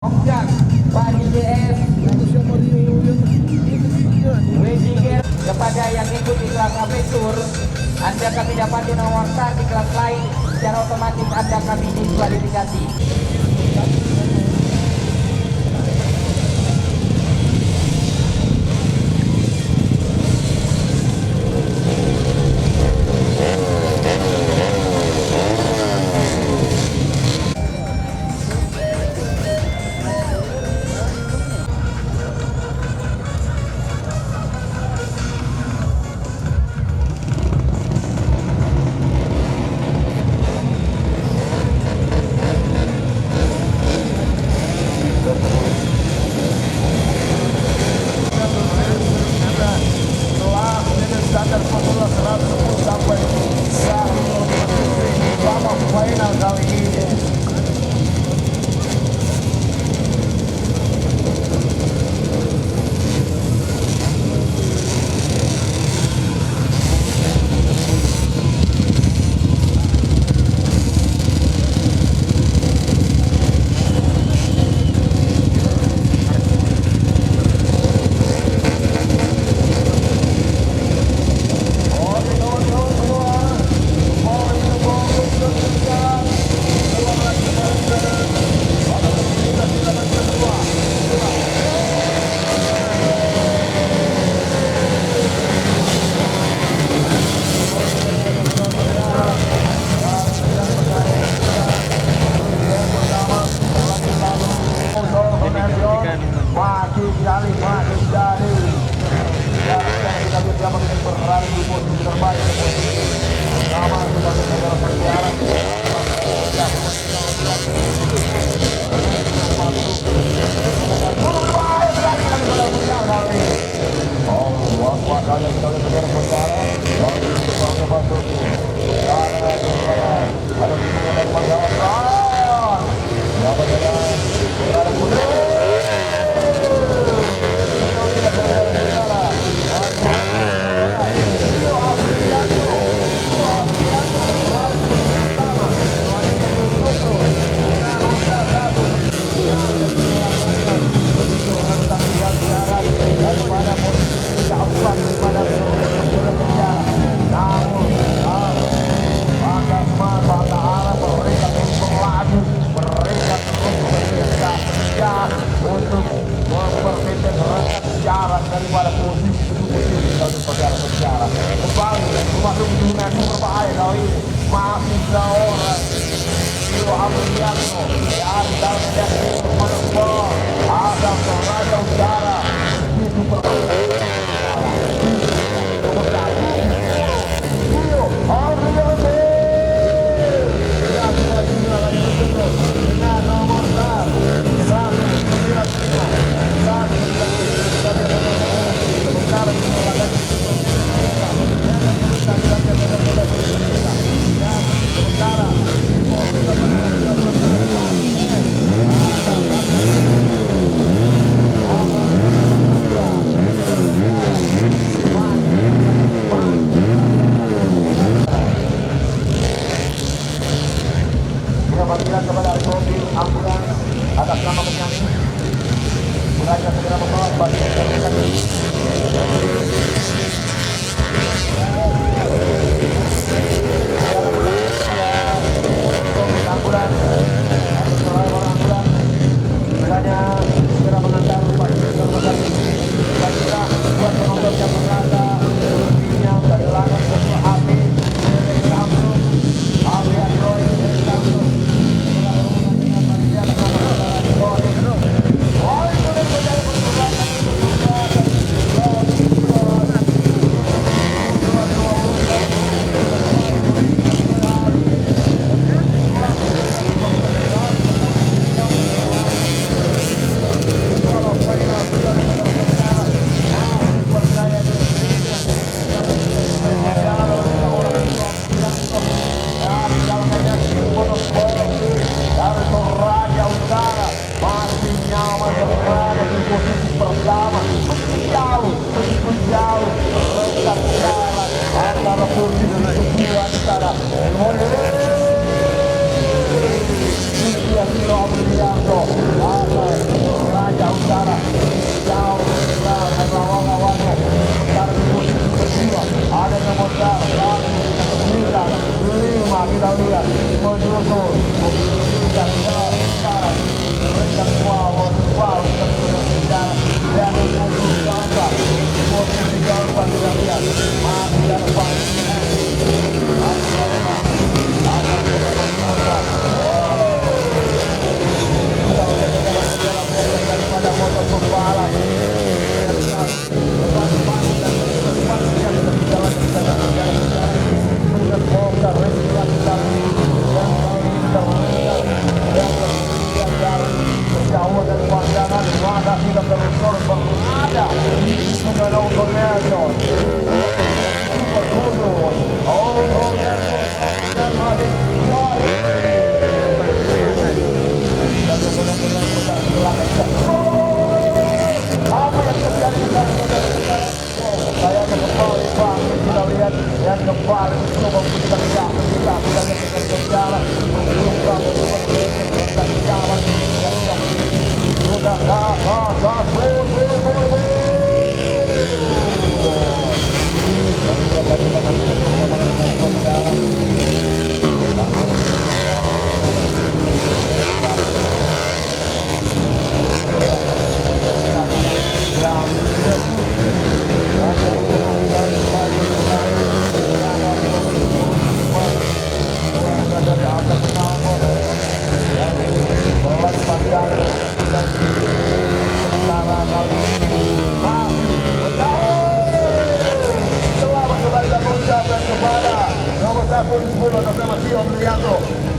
Ojak, Pak IDS, Wejiger, kepada yang ikut di kelas Aventur, Anda kami dapati nomor start di kelas lain, secara otomatis Anda kami diskualifikasi.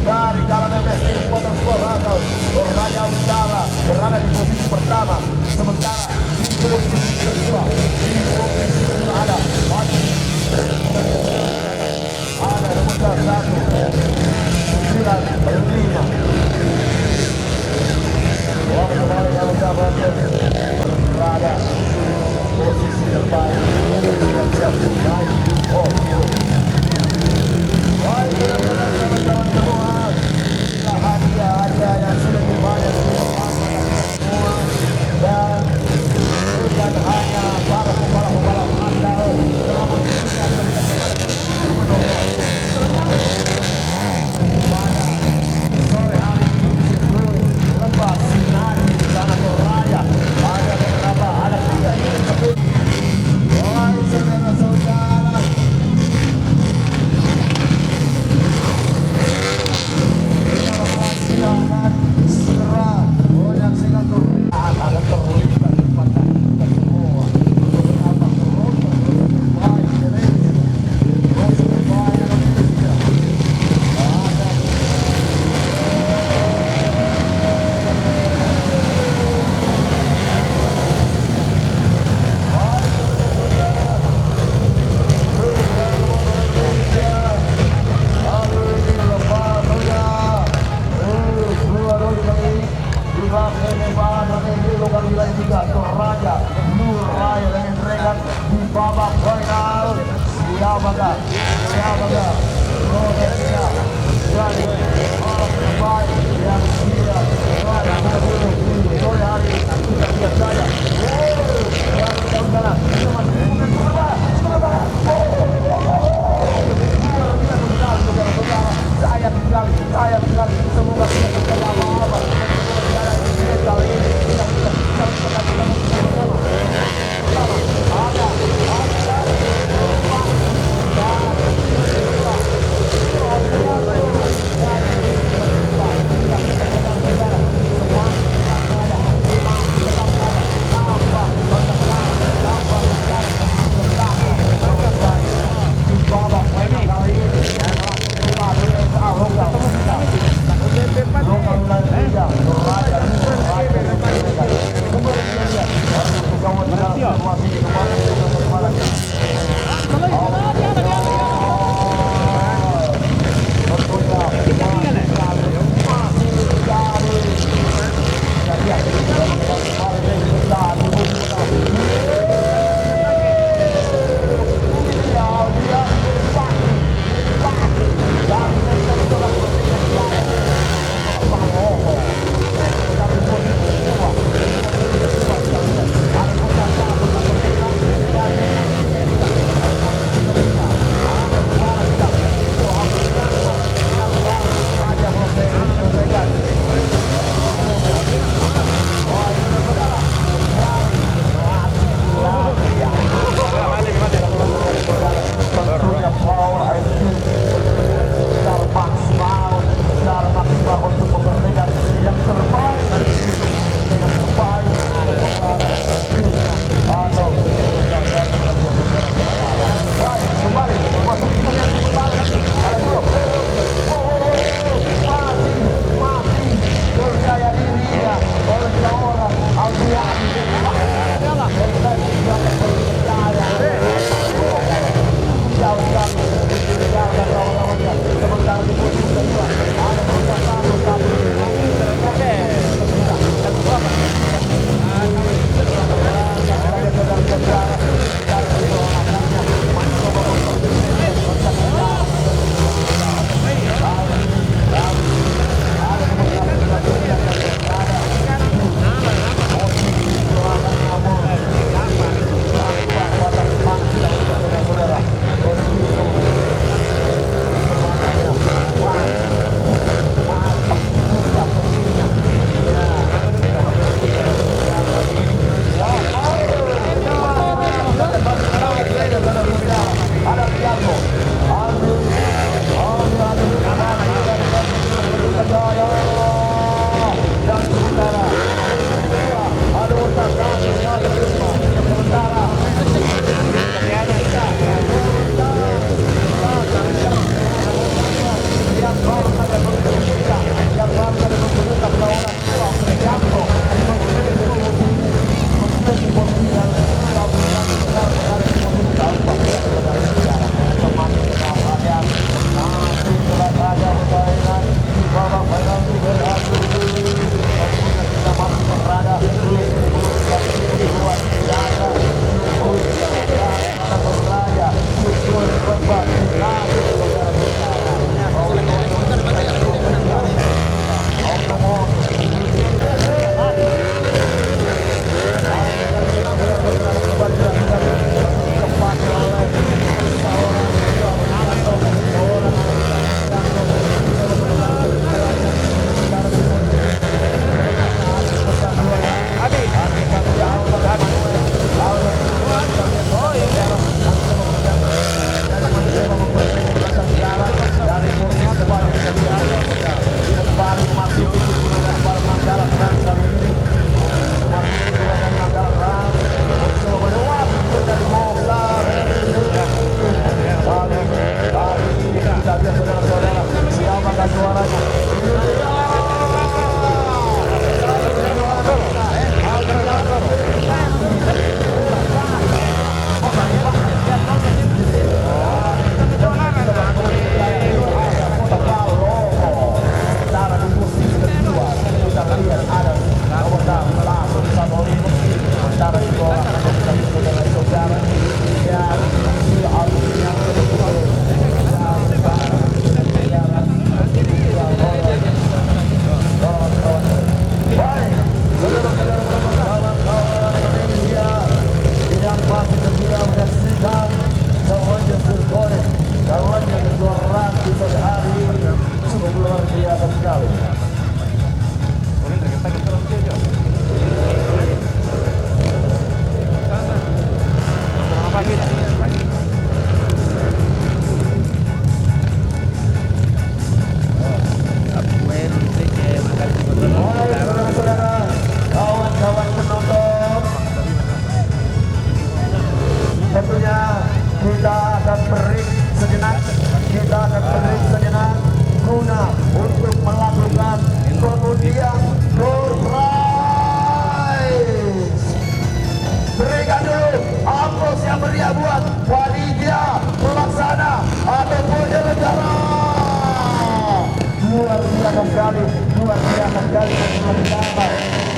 dari kalangan Messi Motorsport atau Raya Utara berada di posisi pertama, sementara di posisi kedua ada nomor 1 9 berada posisi terbaik dan siap naik. Baik, teman-teman semua, hadiah yang sudah dibayar semua, dan bukan hanya para pembalap-pembalap andal namun pada sore hari ini lepas sinar di sana Raya ada beberapa ada 3 unit kebun. Wahai saudara-saudara, silakan segera menyaksikan akan terlibat pada kita semua beberapa baik Indonesia ada Raja Nur Raya dan entregan di babak final. Siapakah prosesnya jadi orang terbaik yang tidak ada di sore hari kita lihat saja. Sayang sekali semoga kita lama-lama kali ini kita sekali luar biasa sekali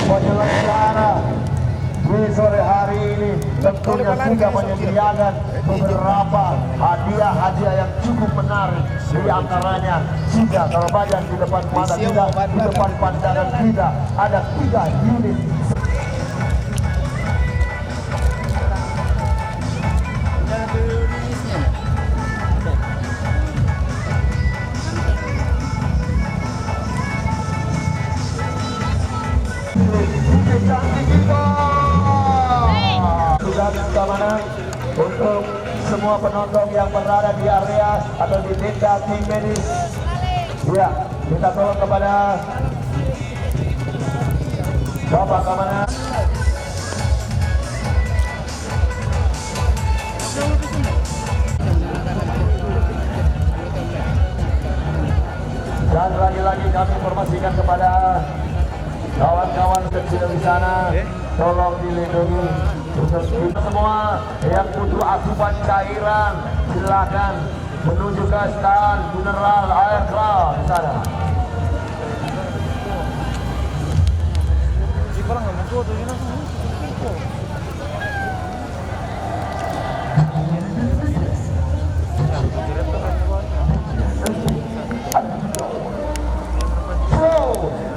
penyelenggara di sore hari ini tentunya sudah menyediakan beberapa hadiah-hadiah yang cukup menarik, di antaranya jika kalau bagian di depan mata kita, di depan pandangan kita ada 3 unit sudah keamanan untuk semua penonton yang berada di area atau di tenda tim medis. Ya, kita tolong kepada Bapak keamanan. Dan lagi-lagi kami informasikan kepada kawan-kawan kecil di sana, tolong dilindungi untuk kita semua yang butuh asupan cairan, silakan menuju ke stand mineral air keras di sana.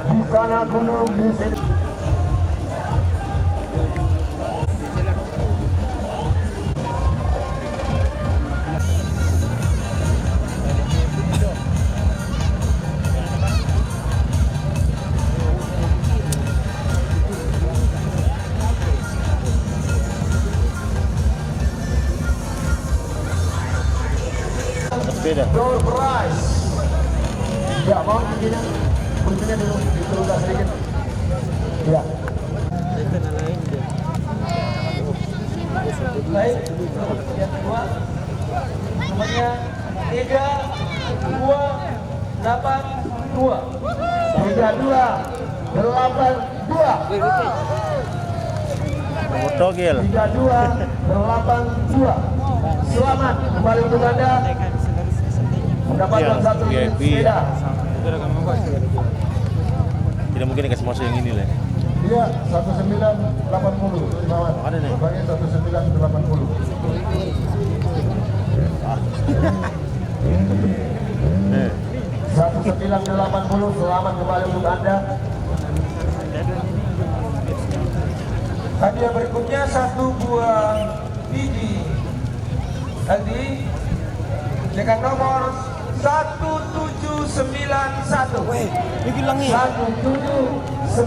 Di sana gunung di sini. Door prize. Ya, mau begini. Kuncinya dulu, diturunkan sedikit. Ya. Baik, yang kedua nomornya 3282. 3282. Nomor togel 3282. Selamat kembali untuk Anda mendapatkan satu unit sepeda. tidak mungkin dikasih masuk yang ini lah. Iya, 1980. Selamat. Ada nih. Bagi 1980. Nih. 1980, selamat kembali untuk Anda. Hadiah berikutnya 1 buah biji tadi dengan nomor 1791. Ini langi. 1791.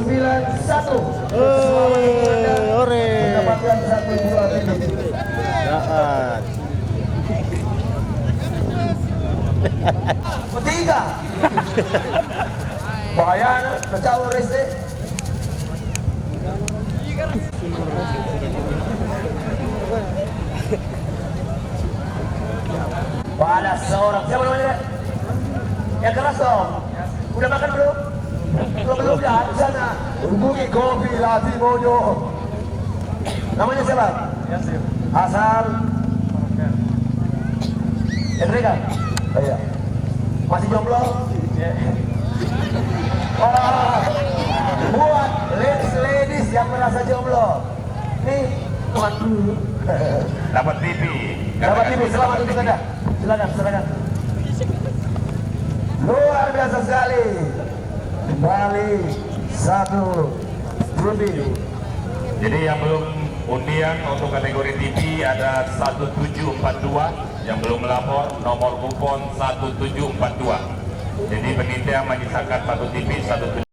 Ore. Mendapatkan 1 buah biji. Jahat. Ketiga. Bahaya, kacau rese. Pada seorang, siapa namanya? Yang keras dong. Udah makan belum? Belum ya, di sana. Hubungi Kopi Latimojo. Namanya siapa? Asal Enrique. Iya. Masih jomblo? Oh, buat ladies yang merasa jomblo. Nih, waduh. Dapat TV. Dapat TV, selamat untuk Anda. Silakan. Luar biasa sekali. Kembali 1 lebih. Jadi yang belum undian untuk kategori TV ada 1742 yang belum melapor, nomor kupon 1742. Jadi penitia menyisakan 1 TV 1742.